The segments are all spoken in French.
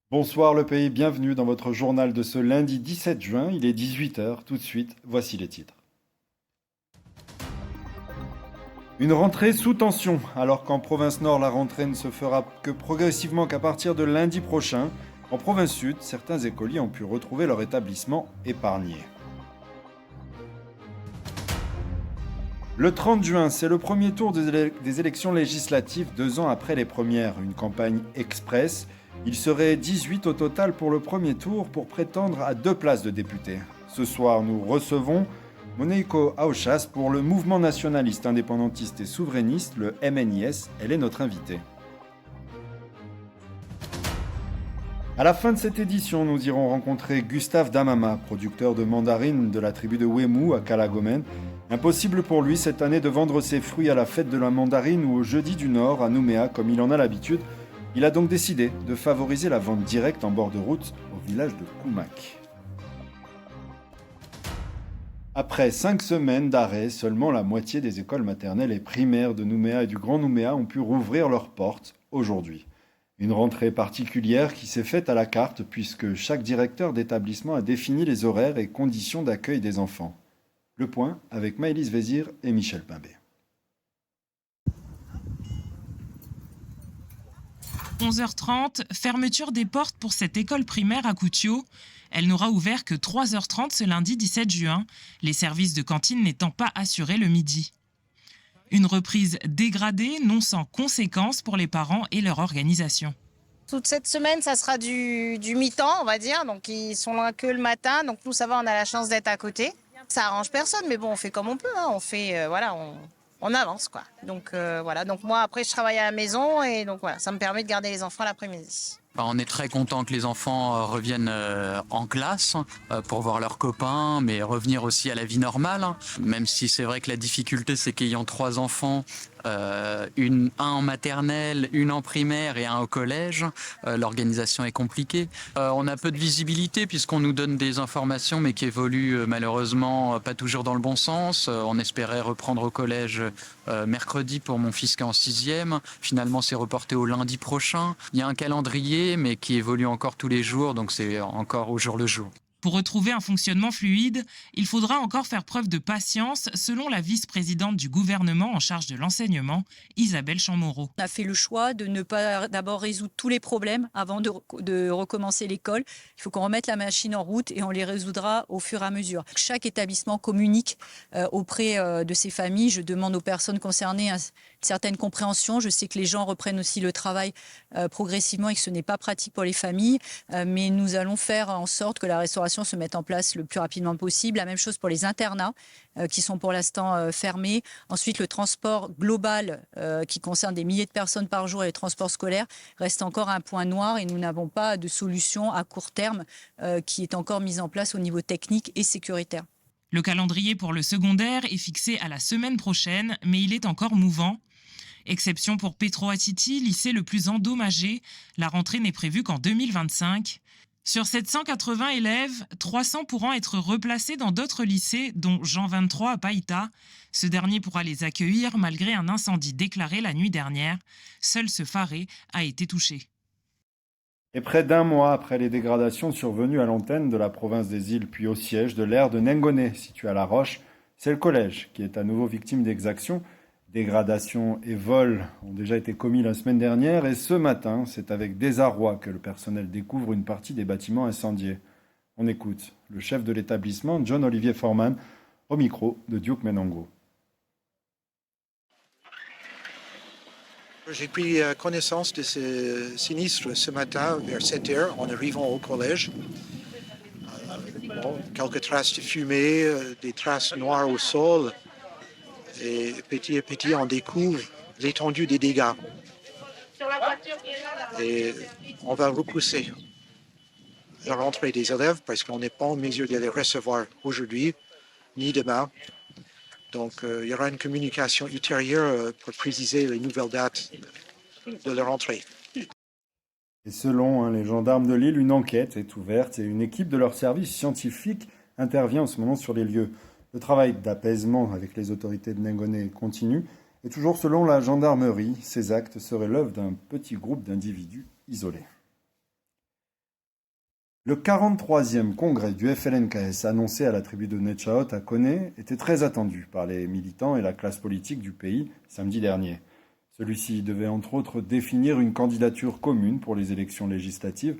Bonsoir le pays, bienvenue dans votre journal de ce lundi 17 juin, il est 18 heures. Tout de suite, voici les titres. Une rentrée sous tension, alors qu'en province nord la rentrée ne se fera que progressivement qu'à partir de lundi prochain. En province sud, certains écoliers ont pu retrouver leur établissement épargné. Le 30 juin, c'est le premier tour des élections législatives 2 ans après les premières. Une campagne express. Il serait 18 au total pour le premier tour pour prétendre à 2 places de député. Ce soir, nous recevons Moneiko Auchas pour le mouvement nationaliste indépendantiste et souverainiste, le MNIS. Elle est notre invitée. À la fin de cette édition, nous irons rencontrer Gustave Damama, producteur de mandarines de la tribu de Wemu à Calagomen. Impossible pour lui cette année de vendre ses fruits à la fête de la mandarine ou au Jeudi du Nord à Nouméa comme il en a l'habitude. Il a donc décidé de favoriser la vente directe en bord de route au village de Koumak. Après 5 semaines d'arrêt, seulement la moitié des écoles maternelles et primaires de Nouméa et du Grand Nouméa ont pu rouvrir leurs portes aujourd'hui. Une rentrée particulière qui s'est faite à la carte puisque chaque directeur d'établissement a défini les horaires et conditions d'accueil des enfants. Le point avec Maëlys Vézir et Michel Pimbé. 11h30, fermeture des portes pour cette école primaire à Koutiou. Elle n'aura ouvert que 3h30 ce lundi 17 juin, les services de cantine n'étant pas assurés le midi. Une reprise dégradée, non sans conséquences pour les parents et leur organisation. Toute cette semaine, ça sera du mi-temps, on va dire. Donc, ils sont là que le matin. Donc, nous, ça va, on a la chance d'être à côté. Ça arrange personne, mais bon, on fait comme on peut. On fait, on avance, quoi. Donc, voilà. Donc, moi, après, je travaille à la maison et donc, voilà, ça me permet de garder les enfants l'après-midi. On est très content que les enfants reviennent en classe pour voir leurs copains, mais revenir aussi à la vie normale. Même si c'est vrai que la difficulté, c'est qu'ayant 3 enfants, un en maternelle, une en primaire et un au collège, l'organisation est compliquée. On a peu de visibilité puisqu'on nous donne des informations, mais qui évoluent malheureusement pas toujours dans le bon sens. On espérait reprendre au collège mercredi pour mon fils qui est en 6e. Finalement, c'est reporté au lundi prochain. Il y a un calendrier, mais qui évolue encore tous les jours, donc c'est encore au jour le jour. Pour retrouver un fonctionnement fluide, il faudra encore faire preuve de patience, selon la vice-présidente du gouvernement en charge de l'enseignement, Isabelle Chamorro. On a fait le choix de ne pas d'abord résoudre tous les problèmes avant de recommencer l'école. Il faut qu'on remette la machine en route et on les résoudra au fur et à mesure. Chaque établissement communique auprès de ses familles. Je demande aux personnes concernées une certaine compréhension. Je sais que les gens reprennent aussi le travail progressivement et que ce n'est pas pratique pour les familles. Mais nous allons faire en sorte que la restauration se mette en place le plus rapidement possible. La même chose pour les internats qui sont pour l'instant fermés. Ensuite, le transport global qui concerne des milliers de personnes par jour et les transports scolaires reste encore un point noir et nous n'avons pas de solution à court terme qui est encore mise en place au niveau technique et sécuritaire. Le calendrier pour le secondaire est fixé à la semaine prochaine, mais il est encore mouvant. Exception pour Petro Atiti, lycée le plus endommagé. La rentrée n'est prévue qu'en 2025. Sur 780 élèves, 300 pourront être replacés dans d'autres lycées, dont Jean 23 à Païta. Ce dernier pourra les accueillir malgré un incendie déclaré la nuit dernière. Seul ce Faré a été touché. Et près d'un mois après les dégradations survenues à l'antenne de la province des îles, puis au siège de l'aire de Nengoné, situé à La Roche, c'est le collège qui est à nouveau victime d'exactions. Dégradations et vols ont déjà été commis la semaine dernière et ce matin, c'est avec désarroi que le personnel découvre une partie des bâtiments incendiés. On écoute le chef de l'établissement, John-Olivier Forman, au micro de Duke Menongo. J'ai pris connaissance de ce sinistre ce matin vers 7 heures en arrivant au collège. Quelques traces de fumée, des traces noires au sol. Et petit à petit, on découvre l'étendue des dégâts. Et on va repousser la rentrée des élèves parce qu'on n'est pas en mesure de les recevoir aujourd'hui ni demain. Donc, il y aura une communication ultérieure pour préciser les nouvelles dates de la rentrée. Et selon les gendarmes de l'île, une enquête est ouverte et une équipe de leur service scientifique intervient en ce moment sur les lieux. Le travail d'apaisement avec les autorités de Nengoné continue. Et toujours selon la gendarmerie, ces actes seraient l'œuvre d'un petit groupe d'individus isolés. Le 43e congrès du FLNKS annoncé à la tribu de Nechaot à Koné était très attendu par les militants et la classe politique du pays samedi dernier. Celui-ci devait entre autres définir une candidature commune pour les élections législatives.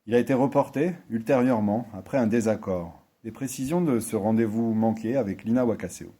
Il a été reporté ultérieurement après un désaccord. Des précisions de ce rendez-vous manqué avec Lina Wakaseo.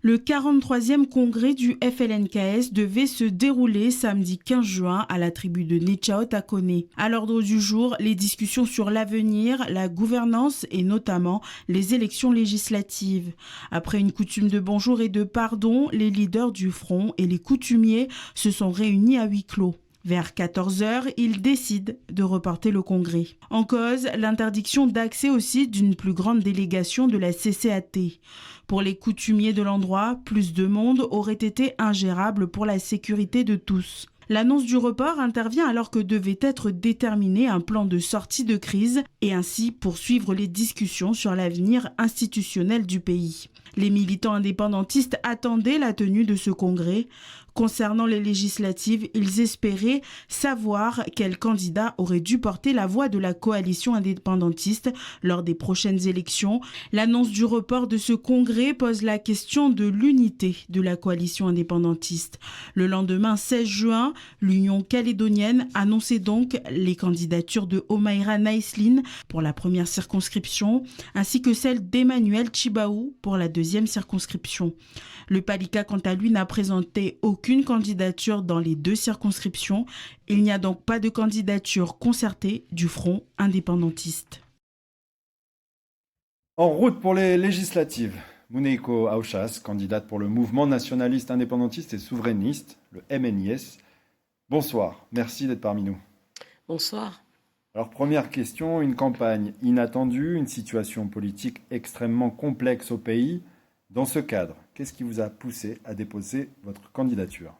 Le 43e congrès du FLNKS devait se dérouler samedi 15 juin à la tribu de Nechaot à Koné. À l'ordre du jour, les discussions sur l'avenir, la gouvernance et notamment les élections législatives. Après une coutume de bonjour et de pardon, les leaders du front et les coutumiers se sont réunis à huis clos. Vers 14h, ils décident de reporter le congrès. En cause, l'interdiction d'accès au site d'une plus grande délégation de la CCAT. Pour les coutumiers de l'endroit, plus de monde aurait été ingérable pour la sécurité de tous. L'annonce du report intervient alors que devait être déterminé un plan de sortie de crise et ainsi poursuivre les discussions sur l'avenir institutionnel du pays. Les militants indépendantistes attendaient la tenue de ce congrès. Concernant les législatives, ils espéraient savoir quel candidat aurait dû porter la voix de la coalition indépendantiste lors des prochaines élections. L'annonce du report de ce congrès pose la question de l'unité de la coalition indépendantiste. Le lendemain 16 juin, l'Union calédonienne annonçait donc les candidatures de Omaïra Naïsline pour la première circonscription, ainsi que celle d'Emmanuel Chibaou pour la deuxième circonscription. Le Palika, quant à lui, n'a présenté aucune candidature dans les deux circonscriptions. Il n'y a donc pas de candidature concertée du Front indépendantiste. En route pour les législatives, Muneiko Auchas, candidate pour le mouvement nationaliste indépendantiste et souverainiste, le MNIS. Bonsoir, merci d'être parmi nous. Bonsoir. Alors première question, une campagne inattendue, une situation politique extrêmement complexe au pays. Dans ce cadre, qu'est-ce qui vous a poussé à déposer votre candidature ?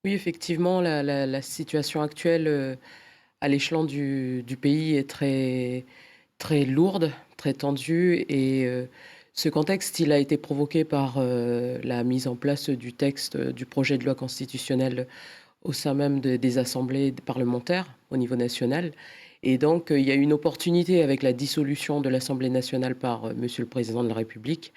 Oui, effectivement, la situation actuelle à l'échelon du pays est très, très lourde, très tendue. Et ce contexte, il a été provoqué par la mise en place du texte du projet de loi constitutionnelle au sein même des assemblées parlementaires au niveau national. Et donc, il y a eu une opportunité avec la dissolution de l'Assemblée nationale par Monsieur le Président de la République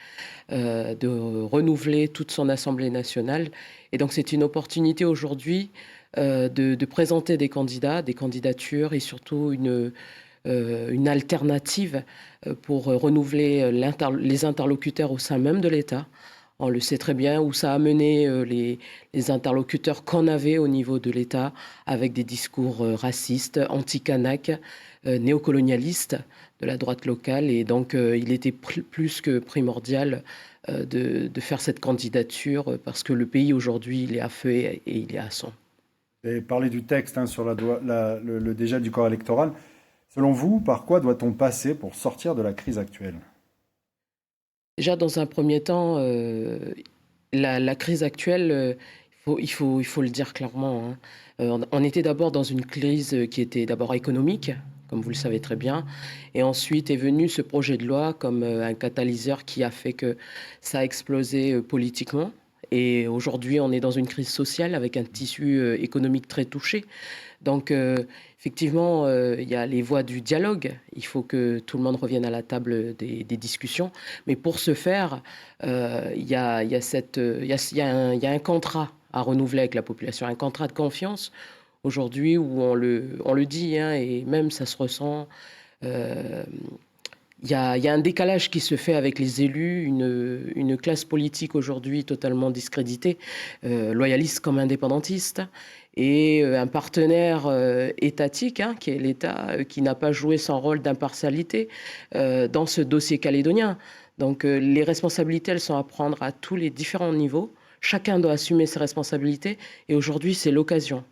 de renouveler toute son Assemblée nationale. Et donc, c'est une opportunité aujourd'hui de présenter des candidats, des candidatures et surtout une alternative pour renouveler les interlocuteurs au sein même de l'État. On le sait très bien où ça a mené les interlocuteurs qu'on avait au niveau de l'État avec des discours racistes, anti-Kanak, néocolonialistes de la droite locale. Et donc, il était plus que primordial de faire cette candidature parce que le pays aujourd'hui, il est à feu et il est à sang. Vous avez parlé du texte sur le dégel du corps électoral. Selon vous, par quoi doit-on passer pour sortir de la crise actuelle ? Déjà, dans un premier temps, la crise actuelle, il faut le dire clairement. On était d'abord dans une crise qui était d'abord économique, comme vous le savez très bien. Et ensuite est venu ce projet de loi comme un catalyseur qui a fait que ça a explosé politiquement. Et aujourd'hui, on est dans une crise sociale avec un tissu économique très touché. Donc, effectivement, il y a les voies du dialogue. Il faut que tout le monde revienne à la table des discussions. Mais pour ce faire, il y a un contrat à renouveler avec la population, un contrat de confiance aujourd'hui où on le dit, et même ça se ressent. Il y a un décalage qui se fait avec les élus, une classe politique aujourd'hui totalement discréditée, loyaliste comme indépendantiste, et un partenaire étatique, qui est l'État, qui n'a pas joué son rôle d'impartialité dans ce dossier calédonien. Donc les responsabilités, elles sont à prendre à tous les différents niveaux. Chacun doit assumer ses responsabilités, et aujourd'hui, c'est l'occasion.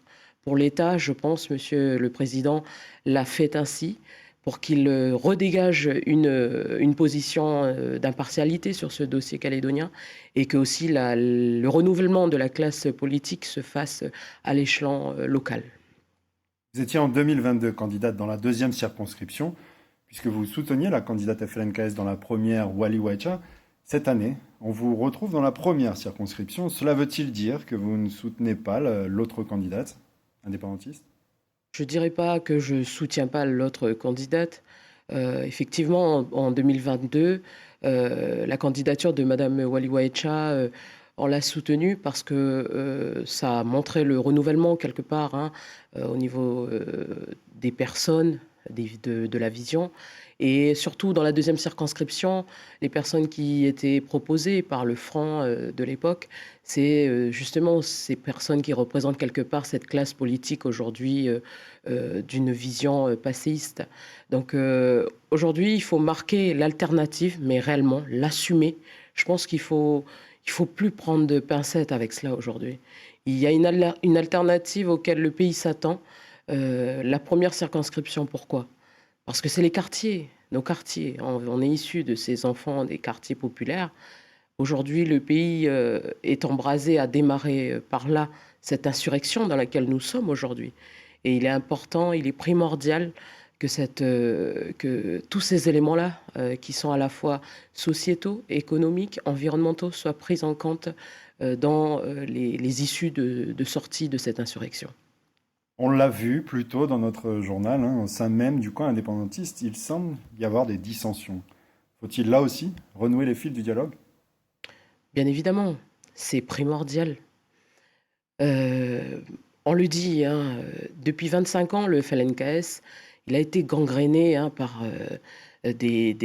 Pour l'État, je pense, Monsieur le Président l'a fait ainsi, pour qu'il redégage une position d'impartialité sur ce dossier calédonien et que aussi le renouvellement de la classe politique se fasse à l'échelon local. Vous étiez en 2022 candidate dans la deuxième circonscription, puisque vous souteniez la candidate FLNKS dans la première, Wali Wacha. Cette année, on vous retrouve dans la première circonscription. Cela veut-il dire que vous ne soutenez pas l'autre candidate indépendantiste ? Je ne dirais pas que je ne soutiens pas l'autre candidate. Effectivement, en 2022, la candidature de Mme Waliwa-Etcha, on l'a soutenue parce que ça a montré le renouvellement quelque part, hein, au niveau des personnes, de la vision. Et surtout dans la deuxième circonscription, les personnes qui étaient proposées par le Front de l'époque, c'est justement ces personnes qui représentent quelque part cette classe politique aujourd'hui d'une vision passéiste. Donc aujourd'hui, il faut marquer l'alternative, mais réellement l'assumer. Je pense qu'il faut plus prendre de pincettes avec cela aujourd'hui. Il y a une alternative auquel le pays s'attend. La première circonscription, pourquoi ? Parce que c'est les quartiers, nos quartiers. On est issus de ces enfants des quartiers populaires. Aujourd'hui, le pays est embrasé à démarrer par là cette insurrection dans laquelle nous sommes aujourd'hui. Et il est important, il est primordial que tous ces éléments-là, qui sont à la fois sociétaux, économiques, environnementaux, soient pris en compte dans les issues de sortie de cette insurrection. On l'a vu plus tôt dans notre journal, hein, au sein même du camp indépendantiste, il semble y avoir des dissensions. Faut-il là aussi renouer les fils du dialogue ? Bien évidemment, c'est primordial. On le dit, hein, depuis 25 ans, le FLNKS, il a été gangréné par des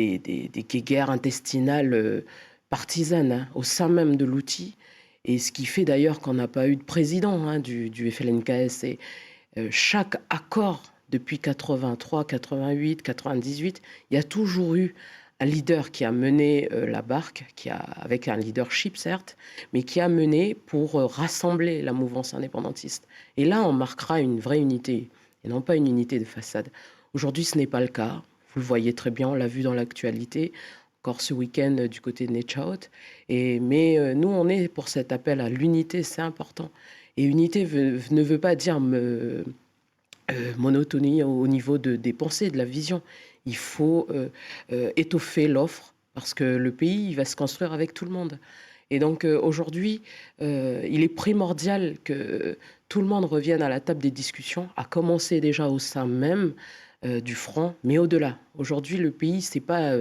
guerres intestinales partisanes, hein, au sein même de l'outil. Et ce qui fait d'ailleurs qu'on n'a pas eu de président, hein, du FLNKS. Et chaque accord depuis 83, 88, 98, il y a toujours eu un leader qui a mené la barque, avec un leadership certes, mais qui a mené pour rassembler la mouvance indépendantiste. Et là, on marquera une vraie unité, et non pas une unité de façade. Aujourd'hui, ce n'est pas le cas. Vous le voyez très bien, on l'a vu dans l'actualité, encore ce week-end du côté de Nechaot. Mais nous, on est pour cet appel à l'unité, c'est important. Et unité ne veut pas dire monotonie au niveau des pensées, de la vision. Il faut étoffer l'offre parce que le pays il va se construire avec tout le monde. Et donc aujourd'hui, il est primordial que tout le monde revienne à la table des discussions, à commencer déjà au sein même du front, mais au-delà. Aujourd'hui, le pays, c'est pas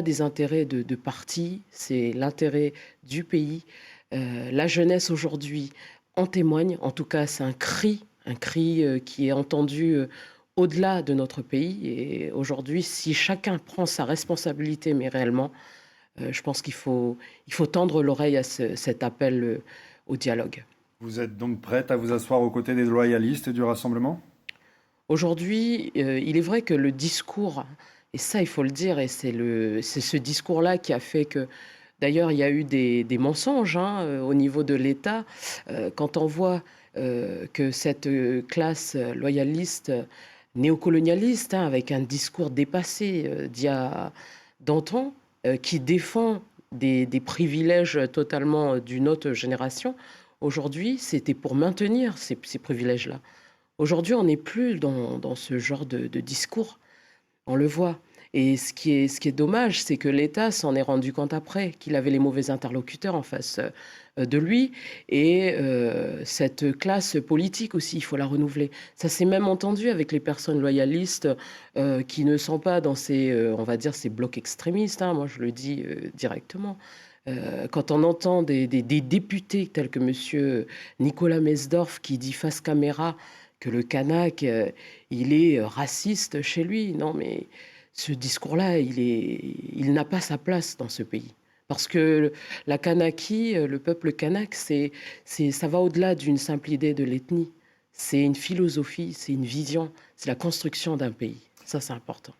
des intérêts de partis, c'est l'intérêt du pays. La jeunesse aujourd'hui en témoigne. En tout cas, c'est un cri qui est entendu au-delà de notre pays. Et aujourd'hui, si chacun prend sa responsabilité, mais réellement, je pense qu'il faut tendre l'oreille à cet appel au dialogue. Vous êtes donc prête à vous asseoir aux côtés des loyalistes du Rassemblement ? Aujourd'hui, il est vrai que le discours, et ça il faut le dire, et c'est ce discours-là qui a fait que, d'ailleurs, il y a eu des mensonges au niveau de l'État. Quand on voit que cette classe loyaliste, néocolonialiste, avec un discours dépassé d'antan, qui défend des privilèges totalement d'une autre génération, aujourd'hui, c'était pour maintenir ces privilèges-là. Aujourd'hui, on n'est plus dans ce genre de discours. On le voit. Et ce qui est dommage, c'est que l'État s'en est rendu compte après, qu'il avait les mauvais interlocuteurs en face de lui. Et cette classe politique aussi, il faut la renouveler. Ça s'est même entendu avec les personnes loyalistes qui ne sont pas dans on va dire, ces blocs extrémistes. Moi, je le dis directement. Quand on entend des députés tels que M. Nicolas Mesdorf qui dit face caméra que le Kanak, il est raciste chez lui. Non, mais ce discours-là, il n'a pas sa place dans ce pays. Parce que la Kanaki, le peuple kanak, ça va au-delà d'une simple idée de l'ethnie. C'est une philosophie, c'est une vision, c'est la construction d'un pays. Ça, c'est important.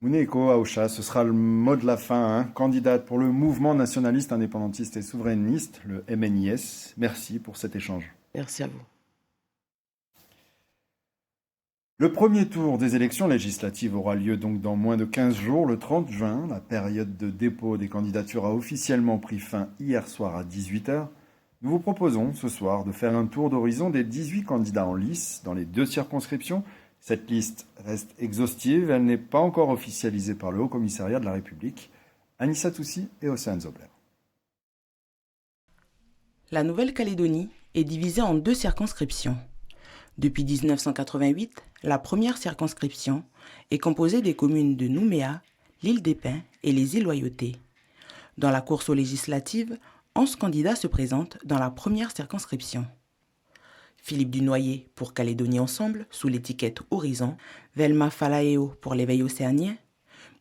Mouneko Aoucha, ce sera le mot de la fin, hein. Candidate pour le mouvement nationaliste, indépendantiste et souverainiste, le MNIS. Merci pour cet échange. Merci à vous. Le premier tour des élections législatives aura lieu donc dans moins de 15 jours, le 30 juin. La période de dépôt des candidatures a officiellement pris fin hier soir à 18h. Nous vous proposons ce soir de faire un tour d'horizon des 18 candidats en lice dans les 2 circonscriptions. Cette liste reste exhaustive, elle n'est pas encore officialisée par le Haut Commissariat de la République. Anissa Toussi et Océane Zobler. La Nouvelle-Calédonie est divisée en 2 circonscriptions. Depuis 1988, la première circonscription est composée des communes de Nouméa, l'île des Pins et les îles Loyauté. Dans la course aux législatives, 11 candidats se présentent dans la première circonscription. Philippe Dunoyer pour Calédonie Ensemble, sous l'étiquette Horizon, Velma Falaeo pour l'éveil océanien,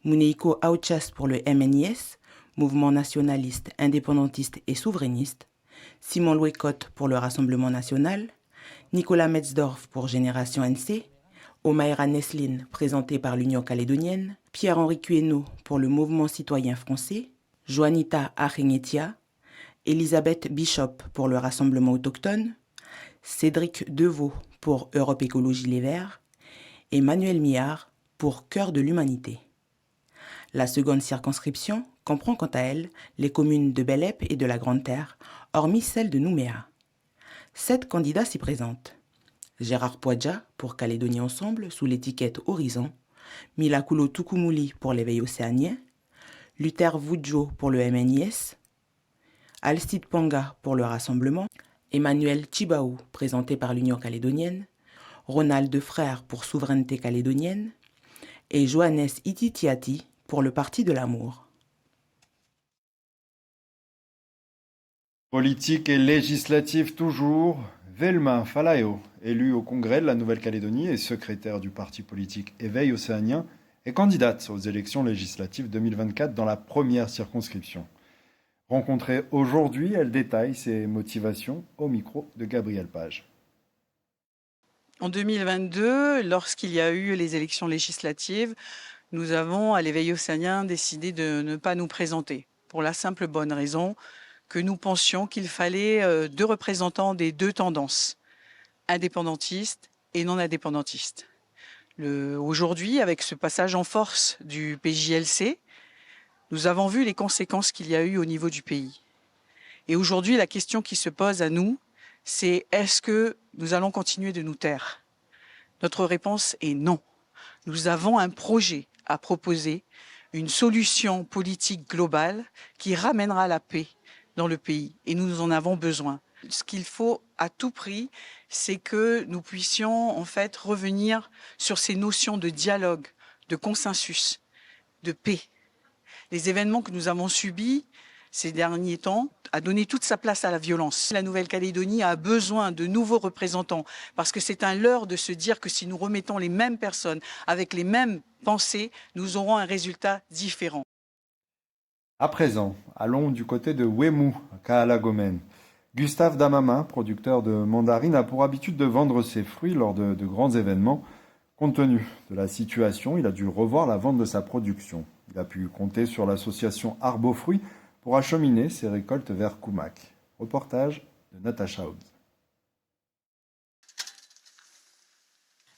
Muneiko Auchas pour le MNIS, Mouvement nationaliste, indépendantiste et souverainiste, Simon Louécotte pour le Rassemblement national, Nicolas Metzdorf pour Génération NC, Omaïra Nesline, présenté par l'Union calédonienne, Pierre-Henri Cueno pour le Mouvement citoyen français, Joanita Arengetia, Elisabeth Bishop pour le Rassemblement autochtone, Cédric Deveau pour Europe Écologie Les Verts et Manuel Millard pour Cœur de l'Humanité. La seconde circonscription comprend quant à elle les communes de Belep et de la Grande-Terre, hormis celle de Nouméa. 7 candidats s'y présentent. Gérard Poidja pour Calédonie Ensemble sous l'étiquette Horizon, Milakulo Tukumuli pour l'éveil océanien, Luther Vudjo pour le MNIS, Alcide Panga pour le Rassemblement, Emmanuel Chibaou présenté par l'Union calédonienne, Ronald Frère pour Souveraineté calédonienne et Johannes Ititiati pour le Parti de l'Amour. Politique et législative toujours, Velma Falaeo, élue au Congrès de la Nouvelle-Calédonie et secrétaire du parti politique Éveil océanien, est candidate aux élections législatives 2024 dans la première circonscription. Rencontrée aujourd'hui, elle détaille ses motivations au micro de Gabriel Page. En 2022, lorsqu'il y a eu les élections législatives, nous avons, à l'Éveil océanien, décidé de ne pas nous présenter, pour la simple bonne raison que nous pensions qu'il fallait 2 représentants des 2 tendances, indépendantistes et non indépendantistes. Aujourd'hui, avec ce passage en force du PJLC, nous avons vu les conséquences qu'il y a eu au niveau du pays. Et aujourd'hui, la question qui se pose à nous, c'est est-ce que nous allons continuer de nous taire? Notre réponse est non. Nous avons un projet à proposer, une solution politique globale qui ramènera la paix dans le pays. Et nous en avons besoin. Ce qu'il faut à tout prix, c'est que nous puissions en fait revenir sur ces notions de dialogue, de consensus, de paix. Les événements que nous avons subis ces derniers temps a donné toute sa place à la violence. La Nouvelle-Calédonie a besoin de nouveaux représentants parce que c'est un leurre de se dire que si nous remettons les mêmes personnes avec les mêmes pensées, nous aurons un résultat différent. À présent, allons du côté de Wemu, à Kaalagomen. Gustave Damama, producteur de mandarines, a pour habitude de vendre ses fruits lors de grands événements. Compte tenu de la situation, il a dû revoir la vente de sa production. Il a pu compter sur l'association Arbofruits pour acheminer ses récoltes vers Koumak. Reportage de Natacha Hobbs.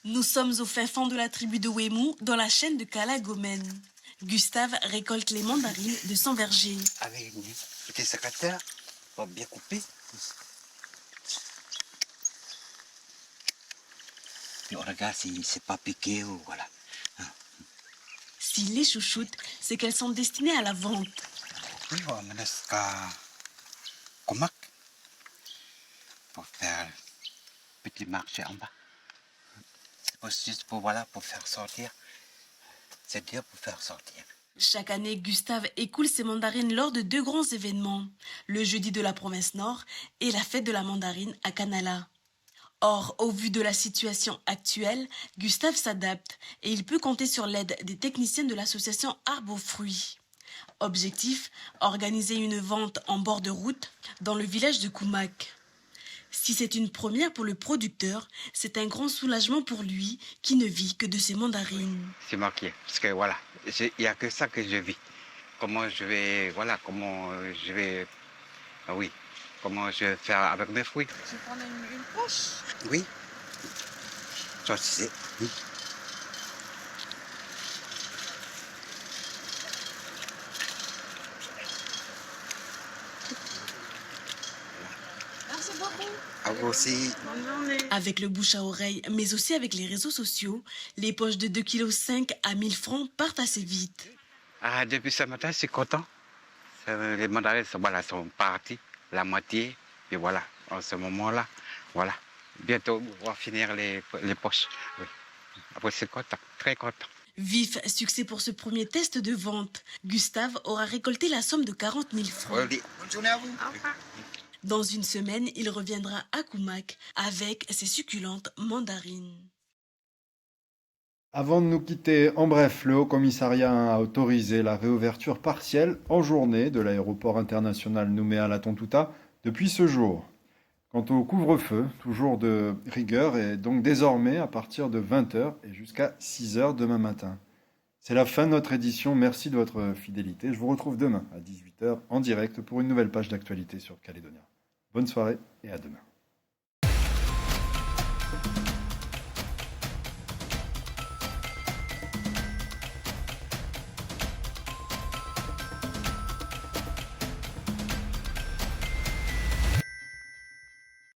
Nous sommes au fin fond de la tribu de Wemu, dans la chaîne de Kaalagomen. Gustave récolte les mandarines de son verger. Avec une petite secrétaire, pour bien couper. Puis on regarde si c'est pas piqué ou voilà. S'il les chouchoute, c'est qu'elles sont destinées à la vente. Oui, on va mener jusqu'à Koumak pour faire un petit marché en bas. C'est juste pour, voilà, pour faire sortir. C'est dire pour faire sortir. Chaque année, Gustave écoule ses mandarines lors de 2 grands événements, le jeudi de la province Nord et la fête de la mandarine à Kanala. Or, au vu de la situation actuelle, Gustave s'adapte et il peut compter sur l'aide des techniciens de l'association Arbofruits. Objectif, organiser une vente en bord de route dans le village de Koumak. Si c'est une première pour le producteur, c'est un grand soulagement pour lui qui ne vit que de ses mandarines. C'est marqué, parce que voilà, il n'y a que ça que je vis. Comment je vais, voilà, comment je vais, oui, comment je vais faire avec mes fruits. Tu prends une poche? Oui, ça c'est, oui. Merci beaucoup. À vous aussi. Bonne journée. Avec le bouche à oreille, mais aussi avec les réseaux sociaux, les poches de 2,5 kg à 1000 francs partent assez vite. Ah, depuis ce matin, je suis content. Les mandarines voilà, sont partis, la moitié. Et voilà, en ce moment-là, voilà. Bientôt, on va finir les poches. Oui. Après, c'est content, très content. Vif succès pour ce premier test de vente. Gustave aura récolté la somme de 40 000 francs. Bonne journée à vous. Dans une semaine, il reviendra à Koumak avec ses succulentes mandarines. Avant de nous quitter, en bref, le Haut-Commissariat a autorisé la réouverture partielle en journée de l'aéroport international Nouméa-Latontuta depuis ce jour. Quant au couvre-feu, toujours de rigueur, est donc désormais à partir de 20h et jusqu'à 6h demain matin. C'est la fin de notre édition, merci de votre fidélité. Je vous retrouve demain à 18h en direct pour une nouvelle page d'actualité sur Calédonia. Bonne soirée et à demain.